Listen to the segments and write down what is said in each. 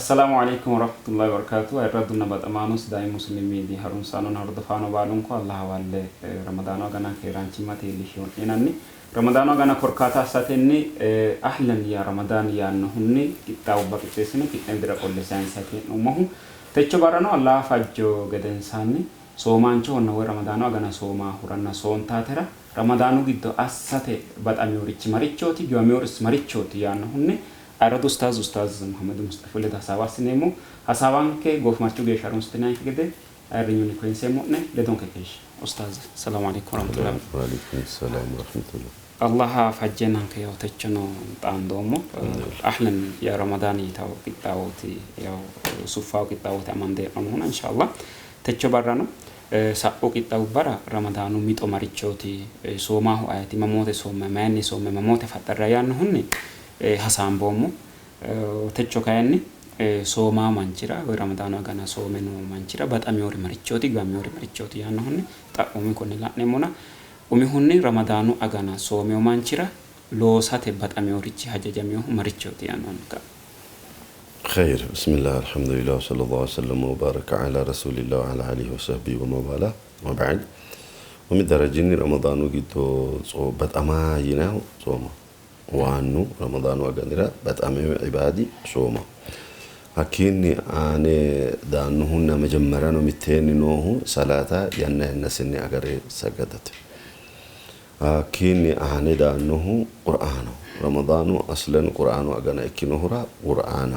السلام عليكم ورحمة الله وبركاته. أردنا بتأمانوس داي مسلمي دي هارون سانون هرد فانو بالونكو الله والله رمضان وجانا كيران تيماتي ليشون إنني رمضان وجانا كركاتا ساتني أهلا يا رمضان يا نهني كتاب بكتسني كتندرا كل سان ساتين أمه تجبرنا الله فجو قدن ساني سومانشو نو رمضان وجانا سوما هرنا سون تاترا رمضان وجدو أساتي بتأميوريش مريتشوتي جواميورس مريتشوتي يا نهني أراد أستاذ محمد مصطفى لده سواس نيمو حسابان كي غوف ماتشو جيشارون ستناي كده أرنيوني كوين سيمونة لدون كيش أستاذ السلام عليكم ورحمة الله. وعليكم السلام ورحمة الله. الله فجنا كي وتجنو تاندومو أهلا يا رمضان يتاو كتاوتي يا صفاو كتاوتي أمانده أمونا إن شاء الله تجبرنا سأو كتاو برا رمضانو ميتو مريتشوتي سوما هو آياتي مموت سوما ماني سوما مموت فتر ريان هني حسام بومو تجو كأني سوما مانشرا ورمضان وجانا سومنو مانشرا بات أميوري مريتشوتي غاميوري مريتشوتي يعني هني تا أمي كوني لا نمونا أمي هني رمضانو أجانا سوميو مانشرا لو سات بات أميوري حاجة جميو مريتشوتي يعني هنكا خير بسم الله الحمد لله وصلى الله وسلم وبارك على رسول الله وعلى آله وصحبه ومن والاه وبعد ومن درجين رمضان وجدو بات أما يناو صوما وانو رمضان وغنرا بتأمي عبادي صوما أكيني أنا دانهن مجمران ومتين نوه صلاة ينه النسني أجري سجدت أكيني أنا دانه قرآن رمضان أصلا قرآن وأجنا إكنهرا قرآن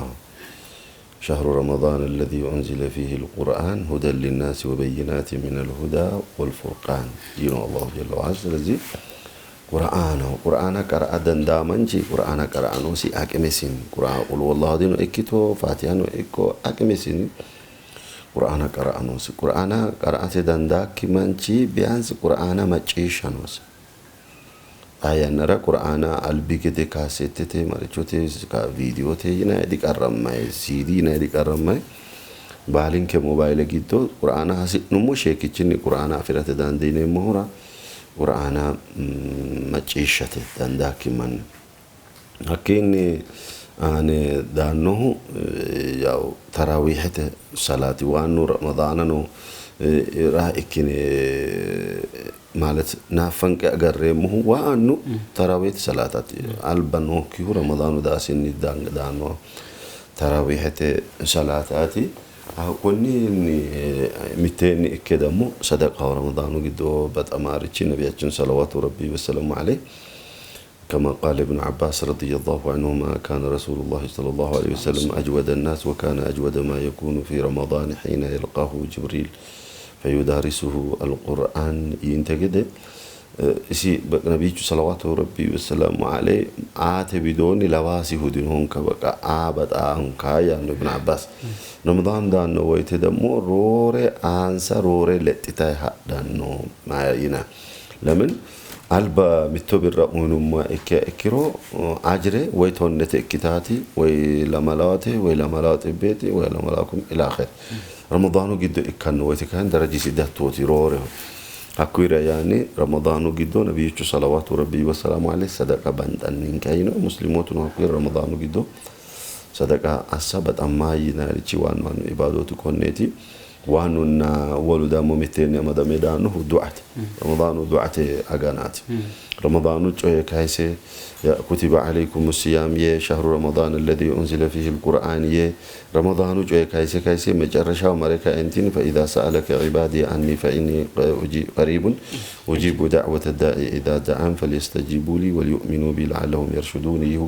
شهر رمضان الذي أنزل فيه القرآن هدى للناس وبينات من الهدى والفرقان ينو الله جل وعلا الذي قرآن قرأ دندامنجي قرآن قرأنو سي أكمسين قرآن قل والله دينو إكتو فاتحانو إكو أكمسين قرآن قرأنو سي قرآن قرأت دنداك منجي بيانس قرآن مجيشانو سي آية نرى قرآن ألبيك دي كاسيتي مريچوتي فيديو تي ينادي قرمي سيدي ينادي قرمي بالين كموبايل جيتو قرآن هسي نمو شيكي چني قرآن أفرات دانديني مهورا قرآن مجيشة دنداك من أكيني أنا دانه ياو تراويحة صلاة وانو رمضانو رائكني مالت نافنك أجرمه وانو تراويح صلاة البنو كيو رمضانو داسيني دانو تراويحة صلاتاتي كوني متين كده مو صدق رمضان وجدو بتأمارتش النبي صلوات ربي وسلم عليه كما قال ابن عباس رضي الله عنهما كان رسول الله صلى الله عليه وسلم أجود الناس وكان أجود ما يكون في رمضان حين يلقاه جبريل فيدارسه القرآن ينتقد إسي نبي صلوات ربي وسلم عليه بدون لواسي هدنهم كبقى عابد كايا ابن عباس رمضان دانو ويتدمو روري آنسا روري لتتاي دانو ما ينا لمن ألبا متوبر رأونو ما إكرو عجري ويتون نتأكتاتي ويلملاتي ويلملاتي بيتي ويلملاكم إلى آخر رمضانو جدو إكانو ويتكان درجي سيده توتي روري أكويرا يعني رمضانو جدو نبي صلوات ربي وسلام عليه صدقة بندن كاينو مسلموت أكوير رمضانو جدو صدقة أصابت أما ينالي وانو إبادوتو كونيتي وانو ولدا ممتين يمدا ميدانو دعات رمضانو دعات أغانات رمضانو جوه كايسي كتب عليكم الصيام يه شهر رمضان الذي أنزل فيه القرآن يه رمضانو جوه كايسي مجرشا ومريكا انتين فإذا سألك عبادي عني فإني قريب أجيب دعوة الداء إذا دعان فليستجيبوا لي وليؤمنوا بي لعلهم يرشدون يهو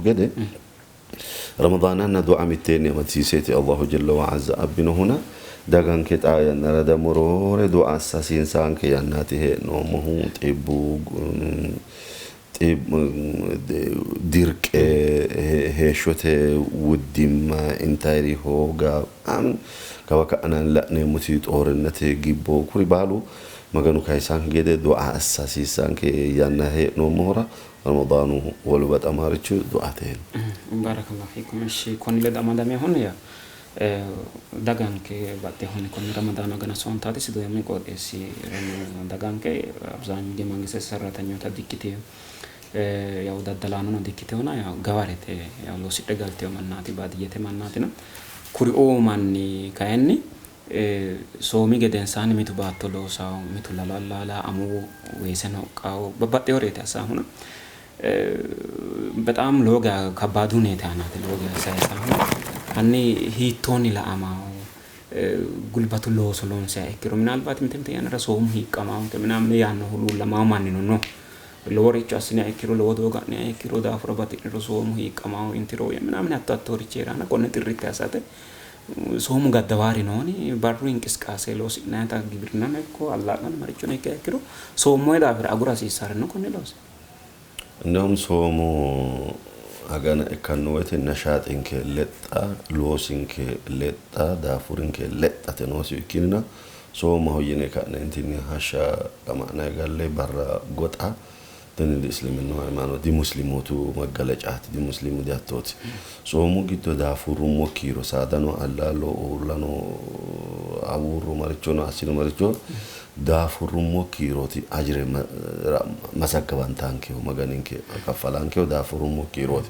رمضان أن دعاء متين يمتسيسيتي الله جل وعز أبنه هنا دعان كتايا نرد مرور دعاء أساسين سانك يناته نومه تيبو ديرك هشوت وديم انتايري هوغا كواك أنا لا نموتيت أورنتي جيبو كوري بالو مغانو كايسان جده دعاء أساسي سانك يناه نومورا رمضان ولبت أمارتشو دعاتين بارك الله فيكم الشيء كون لد أمادامي هون يا dagaan kee battee honni kun ramadaana gana soon taate si doyamni qoodheessi dagaan kee አብዛኛው የመንግስት ሰራተኞች አዲክቴው ያው ዳዳላኑ ነው ዲክቴውና ያው ገባሬት ያው ሎሲ ደጋልቴው ማናቲ ባድየተ ማናቲ ነው ኩሪኦ ማኒ ካየኒ ሶሚ ገደንሳን ሚቱ ባቶሎ ሳው ሚቱ ላላላ አሙ ወይሰነው ቃው በባጤ ወሬት ያሳሁን በጣም ሎጋ ከባዱ ሁኔታ ናት ሎጋ ሳይሳሁን አኒ ሂቶኒ ለአማው ጉልባቱ ሎሶሎን ሳይክሩ ምናልባት ምንተምተ ያነ ረሶም ሂቀማው ምናምን ያን ሁሉ ለማው ማን ነው ለወሬቹ አስኒ አይክሩ ለወዶ ጋር አይክሩ ዳፍሮ ባጥ ረሶም ሂቀማው ኢንትሮ ምናምን ያጣጣው ሪቼራና ቆነ ጥሪት ያሳተ ሶሙ ጋዳዋሪ ነውኒ ባሩ እንቅስቃሴ ሎስ እናታ ግብርና ነኮ አላቀን ማርቹ ነው ይከክሩ ሶሙ ዳፍራ አጉራሲ ይሳር ነው ኮነ ሎስ እንደውም ሶሙ አጋና እካኖወት ነሻጥን ከለጣ ሎስን ከለጣ ዳፉርን ከለጣ ተኖስ ይኪንና ሶሙ ሆየነ ካነ እንትን ሀሻ ከማና ጋለ ባራ ጎጣ ተን እስልምና ሃይማኖት ዲ ሙስሊሞቱ መገለጫት ዲ ሙስሊሙ ዲያቶት ሶሙ ጊቶ ዳፉሩ ሞኪሮ ሳዳኖ አላሎ ኦላኖ አቡሩ ማርቾ ነው አሲኑ ማርቾ ዳፉሩ ሞኪሮቲ አጅሬ ማሳከባን ታንኪው መጋኒንኪ ከፈላንኪው ዳፉሩ ሞኪሮቲ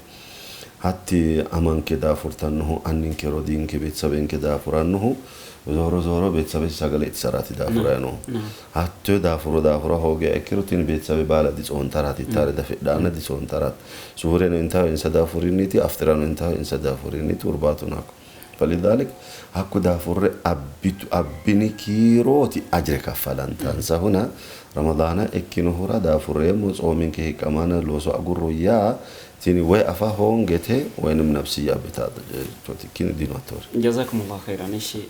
ሀቲ አማንኪ ዳፉርታንሁ አንንኪ ሮዲንኪ ቤተሰብንኪ ዳፉራንሁ ዞሮ ቤተሰብ ሰገሌት ሰራት ዳፉራ ነው ሀቶ ዳፉራ ሆገ እክሩቲን ቤተሰብ ባለ ዲጾን ተራት ይታረ ደፈዳነ ዲጾን ተራት ሱሬ ነው እንታ እንሰዳፉሪኒቲ አፍጥራ ነው እንታ እንሰዳፉሪኒቲ ኡርባቱና فلذلك هكو دافور أبني كيروتي أجر كفلان تنسى هنا رمضان إكينو هورا دافور يموز أومين كي كمان لوسو أقول يا تيني وي أفاهون جته وين من نفسية بتاعت توتي كينو ديناتور جزاكم الله خيرا نشي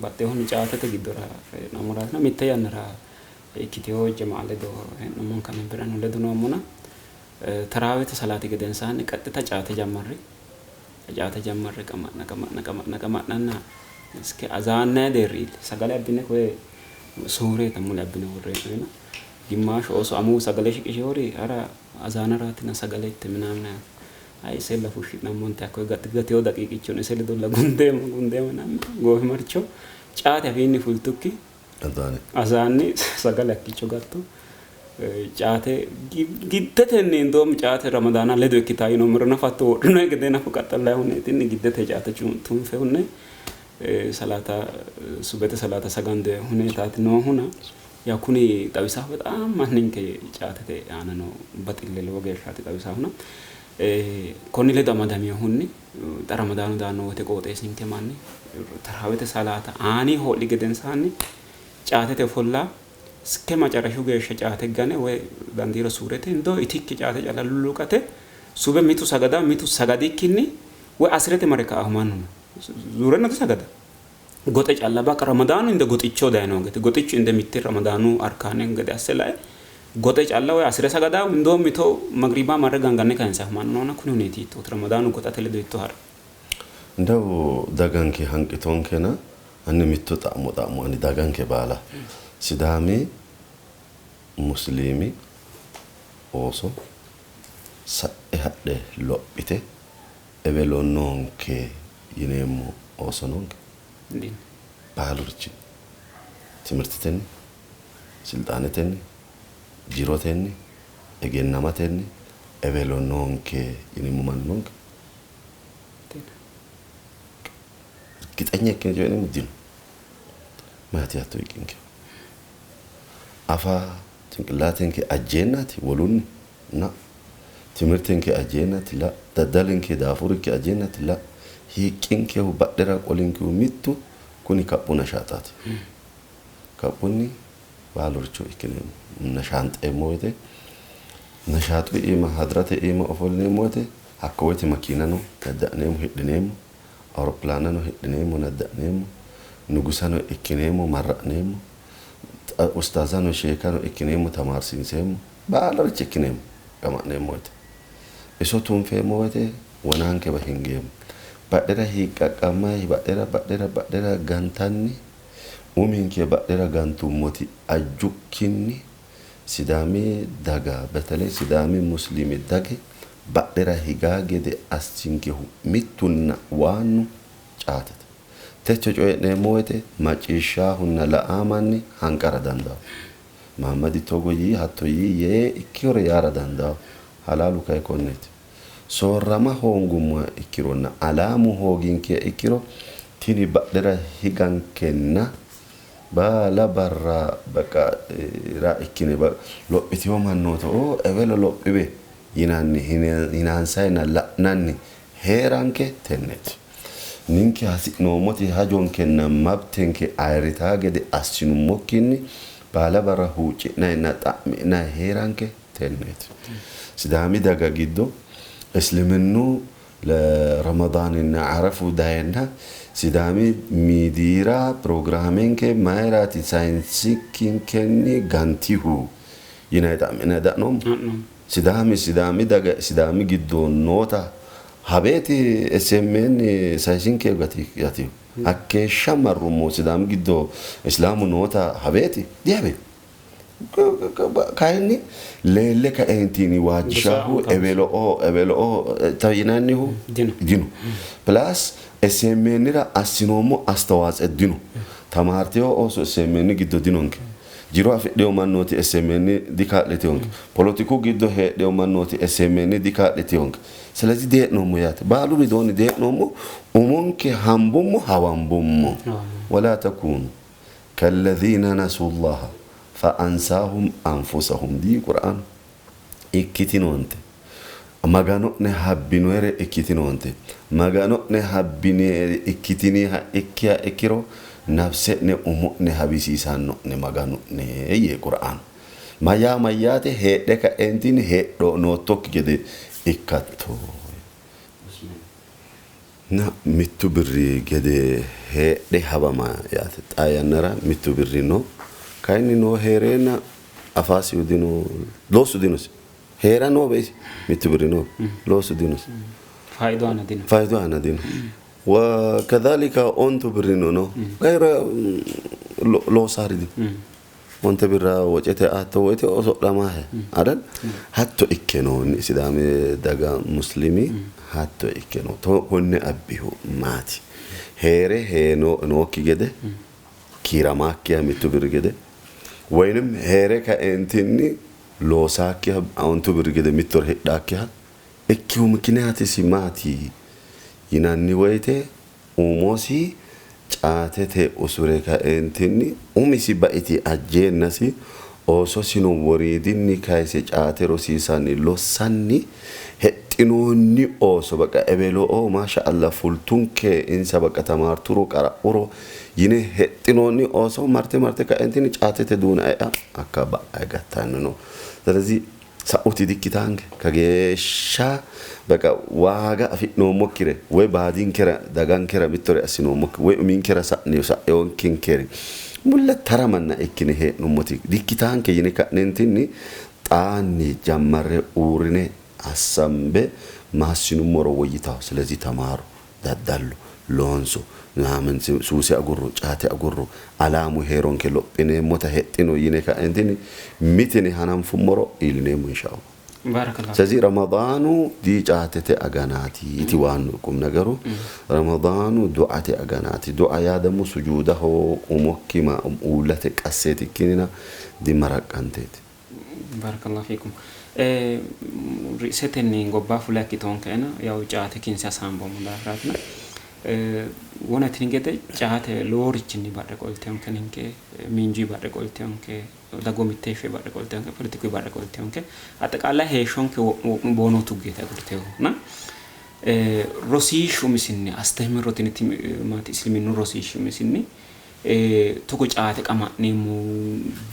باتهون جاته تجدورا نمراتنا متى نرى كتيو جماعة لدو نمون كمان برانو لدو نمونا تراويت صلاة كدنسان كتة جاته جمري جاته جمر كمان نا اسكي أذان ندريل سجل أبينك و سورة تمول أبينه ورينا دماش أو سامو سجلش كشوري أرا أذان راتنا سجلت تمنامنا أي سيلا فوشي نمون تأكل قت يودا كي كيشون سيلا دولا غندم نام غوه مرچو جاته أبيني فلتوكي أذاني سجل كيشو قطو جاته جدته نيندوم جاته رمضان لدو كتاي نمر نفاتو رنو يقدنا فقط الله هون تين جدته جاته توم في هون صلاة سبت صلاة سجند هون تات نو هنا يكوني تبيسه بتأم مهنين كي جاته أنا نو بتيل للوجه شاته تبيسه هنا كوني لدا مدامي هوني ترى رمضان دانو تقول تيسين كماني تراويت صلاة آني هو اللي قدن ساني جاته تفلا سكما جرى شو جيش جاته جانه و دانديرا سورة إندو إتيك جاته جالا لوكاته سوبر ميتو سجدا كيني و أسرته مريكا أهمانون زورة نتو سجدا قطع الله باك رمضان إنده قطع شو داينو قطع إنده ميتة رمضانو أركانه قد أسلاه قطع الله و أسرته سجدا إندو ميتو مغربا مرة غانغانه كأنسه أهمانون كونه نيتي تو رمضانو قطع تلي دويتو هار إندو داغان كي هنك تون كنا أني ميتو تأمو أني داغان كي بالا سدامي مسلمي اوسو سأحد لوبيته ابلو نونكي ينمو اوسو نونك دين بالورچ تمرتتن سلطانتن جيروتن اگنامتن ابلو نونكي ينمو من نونك دين كيتانيا كنجو ينمو دين ما تياتو يكينك أفا تنقلاتنك أجينات ولون نا تمرتنك أجينات لا تدلنك دافورك أجينات لا هي كينك وبقدر أقولنك وميتو كوني كابونا شاتات كابوني بالورچو إكلم نشانت إموته نشاتو إيما حضرت إيما أفولني إموته حكوتي مكينانو ندأنيمو هدنيمو أوروبلانانو هدنيمو ندأنيمو نغسانو إكنيمو مرقنيمو أستاذانو شيكانو إكنيمو تمارسينسيمو بالورچ إكنيمو كما نيموته إسو توم في موته ونانك بهنجيم بدرا هيك كما بدرا غانتاني ومنك بدرا غانتو موتي أجوكيني سدامي داغا بتلي سدامي مسلمي داغي بدرا هيغا جدي أستينكه ميتون وانو caatete. Techo coyi'neemmo woyte macciishshaahunna la'aamanni hanqara dandaa'u. Mahammadi togo yii hatto yii yee ikkihore yaara dandaa'u. Halaalu ka'e konneeti. Soorrama hoongummaa ikkironna alaamu hooginkiya ikkiro tini badhera higankenna baala barraa baqa raa ikkine lophitiyo mannoota ewelo lophibe yinanni hinaansayna la'nanni heeranke tenneeti. Ninke hasi'noommoti hajonkenna mabtenke ayritaa gede assinummokkinni baala barra huucci'nayna xa'mi'nay heeranke tenneeti. Sidaami daga giddo እስልምኑ ለረመዳንና አረፉ ዳይና ሲዳሚ ሚዲራ ፕሮግራሜንከ ማይራቲ ሳይንሲኪንከኒ ጋንቲሁ ይናይጣም ሲዳሚ ዳጋ ሲዳሚ ግዶ ኖታ ሀቤቲ ኤስኤምኤን ሳይንሲንከ ጋቲ አኬሻ ማሩሞ ሲዳሚ ግዶ እስላሙ ኖታ ሀቤቲ ዲያቤ ካይኒ ሌለ ከኤንቲኒ ዋጅሻሁ ኤቤሎኦ ታይናኒሁ ዲኑ ፕላስ ኤስኤምኤንራ አሲኖሞ አስተዋጽ ዲኑ ተማርቴዮ ኦሶ ኤስኤምኤን ግዶ ዲኖንከ ጅሮ አፍዴው ማኖቲ ኤስኤምኤን ዲካሌቴዮንከ ፖለቲኩ ግዶ ሄዴው ማኖቲ ኤስኤምኤን ዲካሌቴዮንከ ስለዚህ ዴት ነው ሙያት ባሉ ቢዶን ዴት ነው ኡሞንከ ሃምቡሙ ሃዋምቡሙ ወላ ተኩኑ ከለዚነ ነሱላህ فأنساهم أنفسهم دي قرآن إكتنونت مغانو نحبينوير إكتنونت مغانو نحبينير إكتنيها إكيا إكيرو نفسه نأمو نحبيسيسانو نمغانو نيه قرآن ما ياتي هيدك أنتين هيدو نوتوك جدي إكتو نا متو بري جدي هيدي هبا ما ياتي آيان نرى متو بري نو كايني نو هيرينا أفاسي ودينو لوسو دينوس هيرا نو بيس متبرينو لوسو دينوس فايدو أنا دينو وكذلك أنتو برينو نو غير لو صار دي أنت برا وجهته أتو وجهته أصلا ما هي أردن حتى إكنو سيدامي دعا مسلمي حتى إكنو تو هن أبيه ماتي هيره هنو نو كيجده كيرما كيا متبري كده وينم هيرك أنتني لو ساكيا أنتو برجع متر هداكيا إكيو مكيناتي سماتي يناني ويته وموسي جاتته أسرك أنتني ومسي بقيتي أجين نسي أوسو سينو وريديني كايسي جاتة روسيساني لو ساني هتنوني أوسو بقى أبلو أو ما شاء الله فلتونك إنسا بقى تمارتورو كارا أورو yine hettinoonni osoo marte ka'entini caatete duuna akka ba'aa gattaanno ስለዚህ sa'uti dikkitange kageesha baka waaga afino mokkire we baadin kera dagan kera bittore asino mok we min kera sa'ni sa'yon kin keri mulla taramanna ikkine he numoti dikkitange yine ka'nentini xaani jammare uurine asambe maasinu moro woyitaw ስለዚህ ተማሩ ዳዳሉ ሎንሶ ናምን ሱሲ አጉሩ ጫቴ አጉሩ አላሙ ሄሮን ከሎጵኔ ሞታ ሄጥኖ ይነካ እንትን ሚትኒ ሃናም ፉሞሮ ኢልኔሙ ኢንሻአላ ባረከላሁ ስለዚህ ረመዳኑ ዲ ጫቴተ አጋናቲ ኢቲዋኑ ቁም ነገሩ ረመዳኑ ዱዓቴ አጋናቲ ዱዓ ያደሙ ሱጁዳሁ ኡሙኪማ ኡለተ ቀሴት ኪኒና ዲ መራቀንቴት ባረከላሁ ፊኩም ሪሰተኒ ጎባ ፉላኪ ቶንከና ያው ጫቴ ኪንሳ ሳምቦ ሙላራትና wona tiningete chaate lorichinni badde qolteon keninke minji badde qolteon ke dagomitte fe badde qolteon ke politiku badde qolteon ke atakalla heeshon ke bono tugeta gurteo na rosishu misinni astemirotin mati isliminu rosishu misinni tugo chaate qamanemu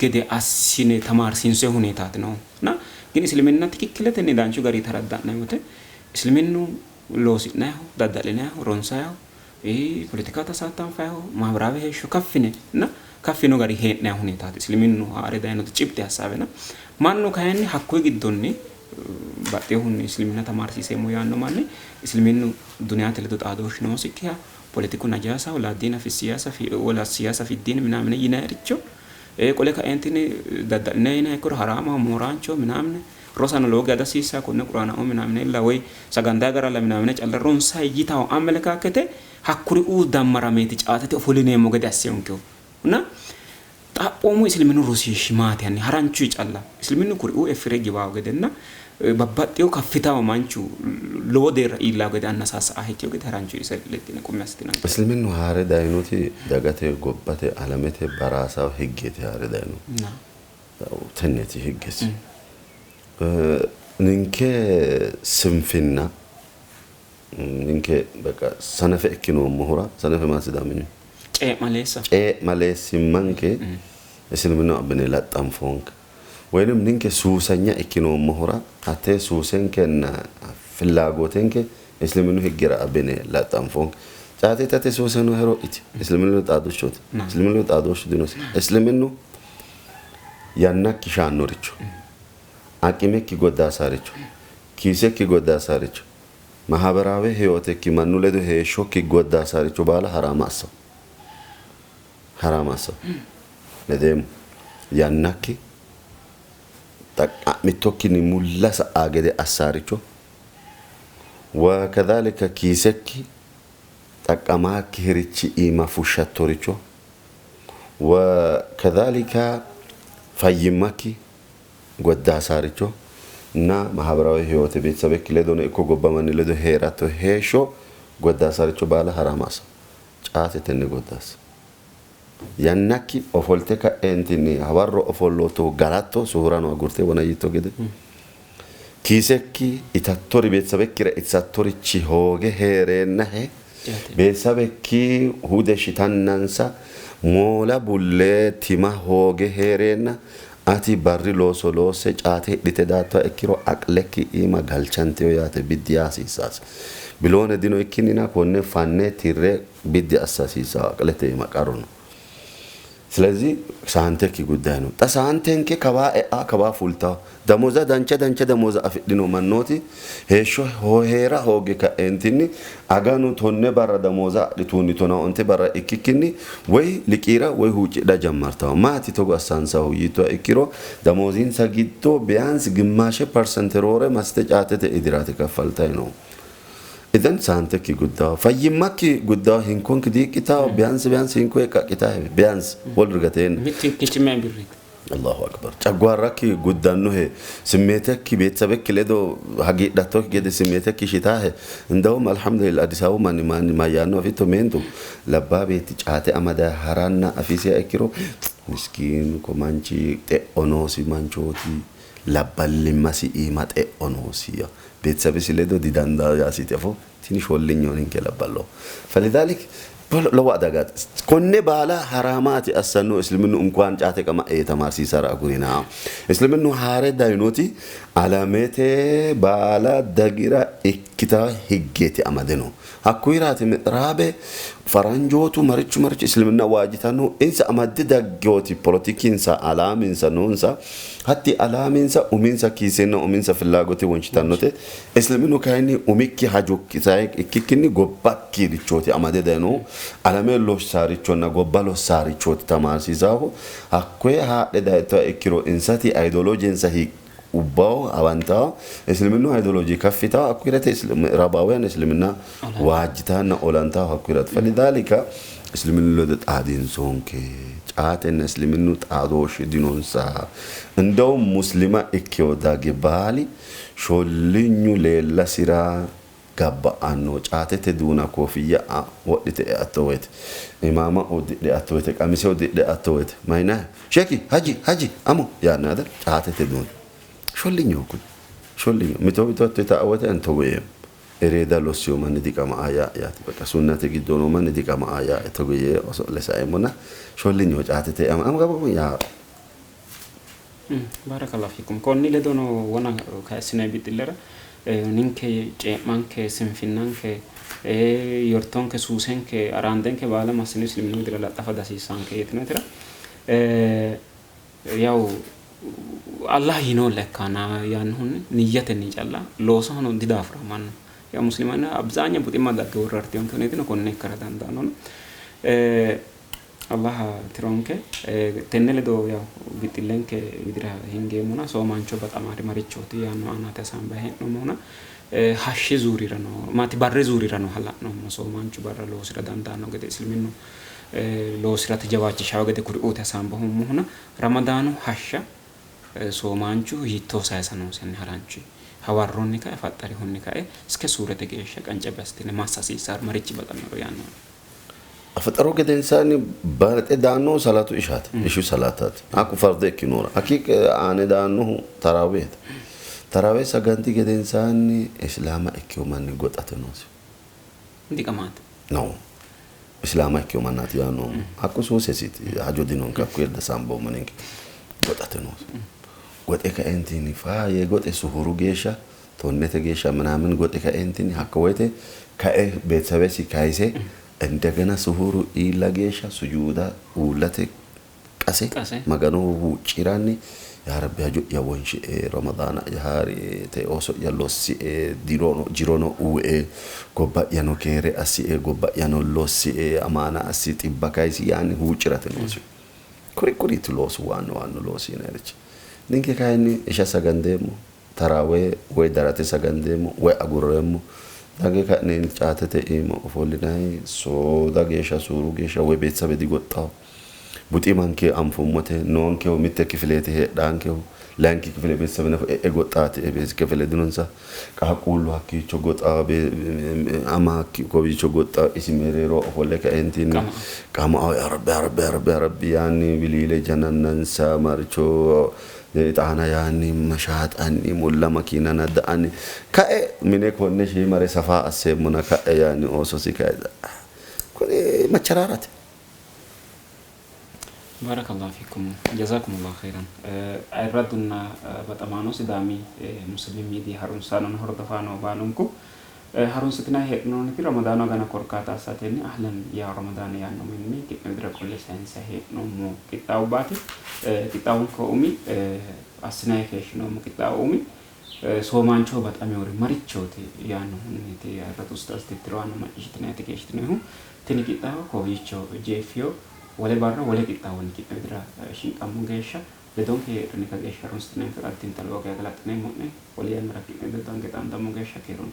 gede assine tamarsinse hunetat no na ግን እስልምና ትክክለተን ዳንቹ ጋር ይተረዳና ይወተ እስልምኑ ሎሲናው ዳዳለናው ሮንሳው ፖለቲካ ተሳታንፋው ማብራበ ሄሹ ከፍነ እና ከፍኖ ጋር ይሄና ሁኔታ እስልምኑ አረዳይነቱ ጭብጥ ያሳበና ማንኑ ካይኒ ሐኮ ግዶኒ ባጤሁን እስልምና ተማርሲሴ ሞያን ነው ማን እስልምኑ ዱንያ ተለቶ ጣዶሽ ነው ሲኪያ ፖለቲኩ ነጃሳ ወላ ዲና ፊ ሲያሳ ፊ ወላ ሲያሳ ፊ ዲን ምናምን ይናርቾ ቆለካ ኤንቲኒ ዳዳለና ይኮር ሐራማ ሞራንቾ ምናምን ሮሳን ሎጋ ዳሲሳ ኮነ ቁርአናው ምናምን ኢላ ወይ ሰጋንዳ ጋራ ለምናምን ጨለ ሮንሳ ይታው አመለካከተ hakkuri dammarameti caatete ofollineemmo gede asseyonkehu na xaphoomu isliminu rosiishshi maati hanni haranchu calla isliminu kuri'uu effire giwaawu gedenna babbaxxeyo kaffitaama manchu lowo deerra iillaa gede annasaasa'aa hekkeo gede haranchu isa lettine qummi assitinanke እስልምናው haare daayinuti dagate gobbate alamete baraasaw higgeeti haare daayinu tenneti higgesi ninke sinfinna ninke baka sanafe ikkino muhura sanafe maasidaamini cee maleessa manke እስልምናው abne lattan fonk ወይንም ንንከ ሱሰኛ ikkino muhura hatte susenkenna ፍላጎቴንከ እስልምኑ ህግራ abne lattan fonk caate tate suseno hero iti እስልምኑ ጣዶቾት እስልምኑ ጣዶች dinos እስልምኑ ያናክ ሻኖርቹ አቂሜክ ጎዳሳርቹ ኪሴክ ጎዳሳርቹ ማህበራዊ ህይወትክ ማኑ ለዶ ሄሾክ ጎዳሳርቹ ባላ ሐራማሰው ለደም ያናክ ሚቶክኒ ሙላስ አገደ አሳርቹ وكذلك كيسك تقماك هريتشي إما فوشاتوريچو وكذلك فيماكي ጎዳሳርቾ እና ማህበራዊ ህይወት ቤተሰበክ ለዶነ እኮ ጎባማን ለዶ ሄራቶ ሄሾ ጎዳሳርቾ ባለ ሐራማስ ጫተተን ጎዳስ ያናኪ ኦፎልቴካ ኤንቲኒ አባሮ ኦፎሎቶ ጋላቶ ሱራኖ አጉርቴ ወናይቶ ገደ ኪሰኪ ኢታቶሪ ቤተሰበክ ኢትሳቶሪቺ ሆገ ሄሬናሄ ቤተሰበክ ሁደሽታናንሳ ሞላ ቡሌ ቲማ ሆገ ሄሬና ati barri loose caate dite daatto ekkiro aqlekki ima galchanteo yaate biddi asisas bilone dino ikkinina konne fanne tirre biddi asasisa aqlete ima qaruno ስለዚህ ሳንተክ ጉዳይ ነው ተሳንተንከ ከባ ፉልታ ደሞዛ ዳንቸ ደሞዛ አፍድኖ ማኖቲ ሄሾ ሆሄራ ሆገ ከእንቲኒ አጋኑ ቶነ ባራ ደሞዛ ሊቱኒ ቶና እንተ ባራ ኢኪኪኒ ወይ ሊቂራ ወይ ሁጭ ዳጀማርታው ማቲ ተጓሳንሳው ይቶ ኢኪሮ ደሞዚን ሰጊቶ ቢያንስ ግማሽ ፐርሰንት ሮረ ማስተጫተተ ኢድራት ከፈልታይ ነው إذن سانتك قدّا فيمك قدّا هنكون كدي كتاب بيانس هنكو كتاب بيانس والرجتين متى كتير بيريد الله أكبر تجوارك قدّا إنه سميتك بيت سبك لدو حقيقة دتوك كده سميتك شتاه عندهم الحمد لله أديساو ما يانو في تومينتو لبا بيت جاته أمدا هرانا أفيسي أكيرو مسكين كمانشي تأنوسي مانشوتي لبا لمسي إيمات أنوسيا بيت سبسي لدو دي داندا ياسيتفو تيني شولين إنك لبالو فلذلك لو أدعت كوني بالا حرامات أصلاً إسلامنا أمكان جاته كما تمارسي سارة أقولنا إسلامنا هارد داينوتي علامات بالا دقيرة كتاب هجتي أمدنو هكويرات رابع فرنجوتو مريش إسلامنا واجتانو إنسا أمد دقيوتي بوليتيكي إنسا علام إنسا نونسا حتى علام إنسا أمينسا كيسينا أمينسا في اللاغوتي وانشتانوتي إسلامنا كايني أميكي حاجوك كتايك إكيكيني غباكي ريشوتي أمد داينو علامة لوش ساريچونا غبالو ساريچوت تمارسي زاهو أكوي هاد دايتو إكيرو إنساتي أيدولوجي إنسا هي وباو أوانتا إسلامنا أيديولوجي كفتا أكويرة إسلام رباويان إسلامنا واجتانا أولانتا أكويرة فلذلك إسلامنا لدت عادين سونك عاتن إسلامنا تعادوش دينونسا عندهم مسلمة إكيو داقي بالي شولينيو ليلا سيرا قبا أنو عاتت دونا كوفية وقت أتويت إماما ودي أتويت أمسي ودي أتويت ما يناه شاكي هاجي أمو يا نادر عاتت دون شولينيو متو تتعوت أنت ويم إريدا لوسيو من ديكا معايا يا تبقى سنة تجدونه من ديكا معايا تقولي أصل لسايمنا شولينيو جاتت أم قبل يا بارك الله فيكم كوني لدونو وانا كاسنا بيتلرا نينك مانك سنفينانك يورتونك سوسنك أراندنك بالا مسنوس لمنو درا لا تفدا سيسانك يتنترا ياو الله ينو لك أنا يانهون نية نيجالا لوسه هنو دافر مان يا مسلمان أبزانيا بودي ما دك وررتيون كنيت نكون كردان دانون الله ترونك تنل دو يا بيتلنك يدرا هنجي منا سو مانشو بات أماري مريچوتي يانو أنا تسام بهن نمونا hashshi zuurirano maati barre zuurirano hala'noommo soomaanchu barra loosira dandaanno gede isliminnu loosirate jawaachishawo gede kuri'uuti hasaambahummohuna ramadaanu hashsha soomaanchu hiittoo saysa noosenni haranchi hawarronni kae faxxarihunni kae iske suurete geeshsha qancabe assitine massa hasiisaaro marichi baxannoro yaanno أفطروا كده إنسان بارت دانو صلاة إشهاد إشو صلاتات أكو فرض كنورة أكيد أنا دانو تراويح سجنتي كده إنسان إسلام إكيوماني قط أتنوس دي كمان نو إسلام إكيومانات يانو أكو سوسيتي حاجو دينون كأكو يرد سامبو منيك قط أتنوس قط إك أنتيني فاي قط إسهورو جيشة تونت جيشة منامن قط إك أنتيني حكويته كأ بيت سبسي كايسة እንደገና ስሁሩ ኢላጌሻ ሱጁዳ ውለተ ቀሴ መገኑ ጭራኒ ያ ረቢ ያጆ ያወንሽ ረመዳን ያሃሪ ተኦሶ ያሎሲ ዲሮኖ ጅሮኖ ኡኤ ጎባ ያኖ ከሬ አሲ ጎባ ያኖ ሎሲ አማና አሲ ጥባካይሲ ያኒ ሁጭራት ነው ኩሪኩሪት ሎስ ዋን ሎሲ ነርች ንንከ ካይኒ እሻ ሰገንደሙ ተራዌ ወይ ዳራተ ሰገንደሙ ወይ አጉረሙ dage ka ne chaatete imo folinai so dage sha suru ge sha we betsa be digotta buti manke amfumote non ke o mitte kiflete he danke o lanki kifle betsa be na e gottati e be kifle dunonsa ka hakulu hakki chogota be ama ko bi chogota isimerero folle ka entini kama ya rabbi yani bilile jananan samarcho taana yaani mashaat ani mulla makina nadani kae mine konne shi mare safa asemuna kae yaani oso sikaida kuni machararate barakallahu fikum jazakumullahu khairan ayraduna batamano sidami muslimi di harun sanon hordafano banunku harun sitina hednon ti ramadano gana korkata sateni ahlan ya ramadan ya no minni kidra kolle sensa hedno mo kitawbati kitawun ko umi asna keshno mo kitawumi soomaancho በጣም ይወሪ መሪቾት ያን ሁኔታ ያረቱ ስታስቲ ትሯን ማይሽትና ተከሽትነው ትንቂጣው ኮቪቾ ጄፊዮ ወለ ባራ ወለ ቂጣውን ቂጥድራ ሽንቃሙ ገሻ ለዶንክ የርኒካ ገሻ ሩንስትና ፍራቲን ተልወጋ ያገላጥነ ሞነ ወለ ያምራክ እንደታን ገጣም ደሞ ገሻ ከሩን